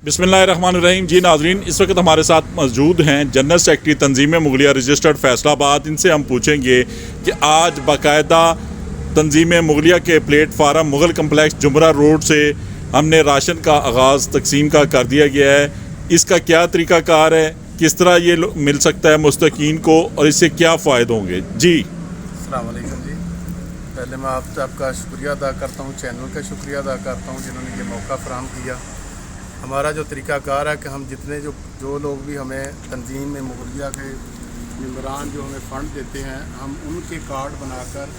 बिस्मिल्लाहिर्रहमानिर्रहीम। जी नाजरीन, इस वक्त हमारे साथ मौजूद हैं जनरल सेक्रेटरी तंजीम मुगलिया रजिस्टर्ड फैसलाबाद। इनसे हम पूछेंगे कि आज बाकायदा तंजीम मुगलिया के प्लेटफार्म मुगल कम्प्लेक्स जुमरा रोड से हमने राशन का आगाज़ तकसीम का कर दिया गया है। इसका क्या तरीक़ाकार है, किस तरह ये मिल सकता है मुस्तकीन को और इससे क्या फ़ायदे होंगे? जी अस्सलाम वालेकुम जी। पहले मैं आपका शुक्रिया अदा करता हूँ, चैनल का शुक्रिया अदा करता हूँ जिन्होंने ये मौका फराहम किया। हमारा जो तरीक़ाकार है कि हम जितने जो लोग भी हमें तंजीम में मुगलिया के मेम्बरान जो हमें फ़ंड देते हैं, हम उनके कार्ड बनाकर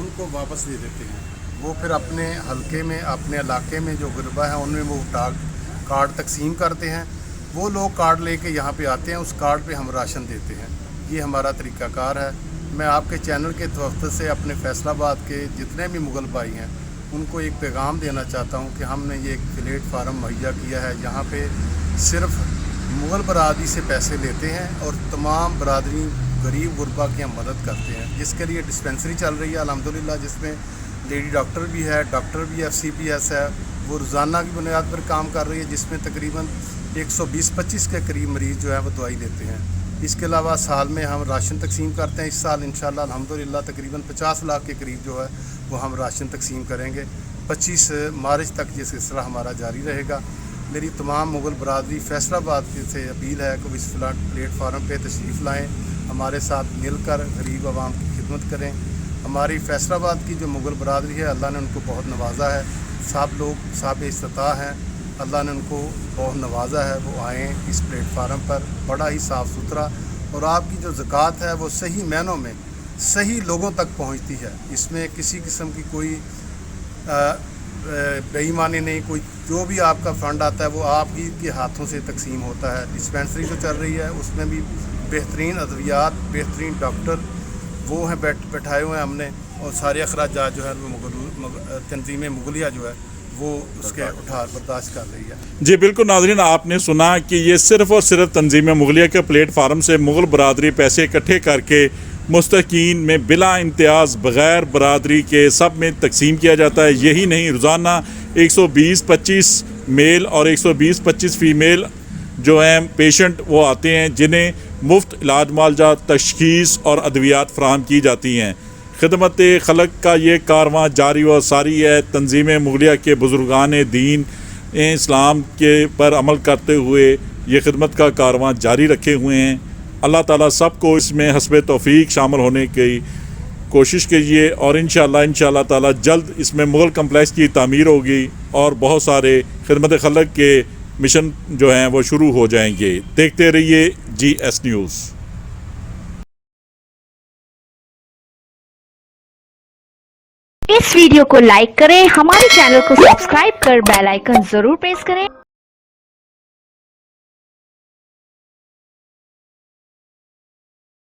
उनको वापस दे देते हैं। वो फिर अपने हलके में, अपने इलाके में जो गुरबा है उनमें वो कार्ड तकसीम करते हैं। वो लोग कार्ड लेके यहाँ पे आते हैं, उस कार्ड पे हम राशन देते हैं। ये हमारा तरीक़ाकार है। मैं आपके चैनल के तवफ़्फ़ुज़ से अपने फैसलाबाद के जितने भी मुग़ल भाई हैं उनको एक पैगाम देना चाहता हूँ कि हमने ये एक प्लेटफार्म मुहैया किया है जहाँ पे सिर्फ मुग़ल बरादरी से पैसे लेते हैं और तमाम बरादरी गरीब गुरबा की हम मदद करते हैं। जिसके लिए डिस्पेंसरी चल रही है अल्हम्दुलिल्लाह, जिसमें लेडी डॉक्टर भी है, डॉक्टर भी FCPS है। वो रोज़ाना की बुनियाद पर काम कर रही है, जिसमें तकरीबन 120-25 के करीब मरीज़ जो है वो दवाई लेते हैं। इसके अलावा साल में हम राशन तकसीम करते हैं। इस साल इंशाल्लाह अल्हम्दुलिल्लाह तकरीबन 50 लाख के करीब जो है वो हम राशन तकसीम करेंगे। 25 मार्च तक ये सिलसिला हमारा जारी रहेगा। मेरी तमाम मुग़ल बरादरी फैसलाबाद से अपील है कि इस प्लेटफार्म पे तशरीफ़ लाएँ, हमारे साथ मिलकर गरीब आवाम की खिदमत करें। हमारी फैसलाबाद की जो मुग़ल बरादरी है, अल्लाह ने उनको बहुत नवाजा है। सब लोग साब इस्तिताअ हैं, अल्लाह ने उनको बहुत नवाजा है। वो आएँ इस प्लेटफार्म पर, बड़ा ही साफ़ सुथरा, और आपकी जो ज़कात है वो सही मायनों में सही लोगों तक पहुंचती है। इसमें किसी किस्म की कोई बेईमानी नहीं। कोई जो भी आपका फ़ंड आता है वो आप ही के हाथों से तकसीम होता है। डिस्पेंसरी जो चल रही है उसमें भी बेहतरीन अद्वियात, बेहतरीन डॉक्टर वो हैं बैठाए हुए हैं हमने, और सारे अखराजात जो है वो तंजीम मुगलिया जो है वो उसके उठा बर्दाश्त कर रही है। जी बिल्कुल नाज़रीन, आपने सुना कि ये सिर्फ़ और सिर्फ तंजीम मुगलिया के प्लेटफार्म से मुग़ल बरादरी पैसे इकट्ठे करके मुस्तकीन में बिला इम्तियाज़ बग़ैर बरादरी के सब में तकसीम किया जाता है। यही नहीं, रोज़ाना 120-25 मेल और 120-25 फ़ीमेल जो हैं पेशेंट वो आते हैं, जिन्हें मुफ्त इलाज मुआलजा, तशख़ीस और अद्वियात फ़राहम की जाती हैं। खिदमत खलक का ये कारवां जारी व सारी है। तंजीम मुगलिया के बुज़ुर्गान दीन इस्लाम के पर अमल करते हुए ये खिदमत का कारवां जारी रखे हुए हैं। अल्लाह ताला सबको इसमें हस्बे तौफ़ीक शामिल होने की कोशिश कीजिए, और इंशाअल्लाह ताला जल्द इसमें मुग़ल कम्प्लेक्स की तामीर होगी और बहुत सारे खिदमत खलक के मिशन जो हैं वो शुरू हो जाएंगे। देखते रहिए GS न्यूज़। इस वीडियो को लाइक करें, हमारे चैनल को सब्सक्राइब कर बेल आइकन जरूर प्रेस करें।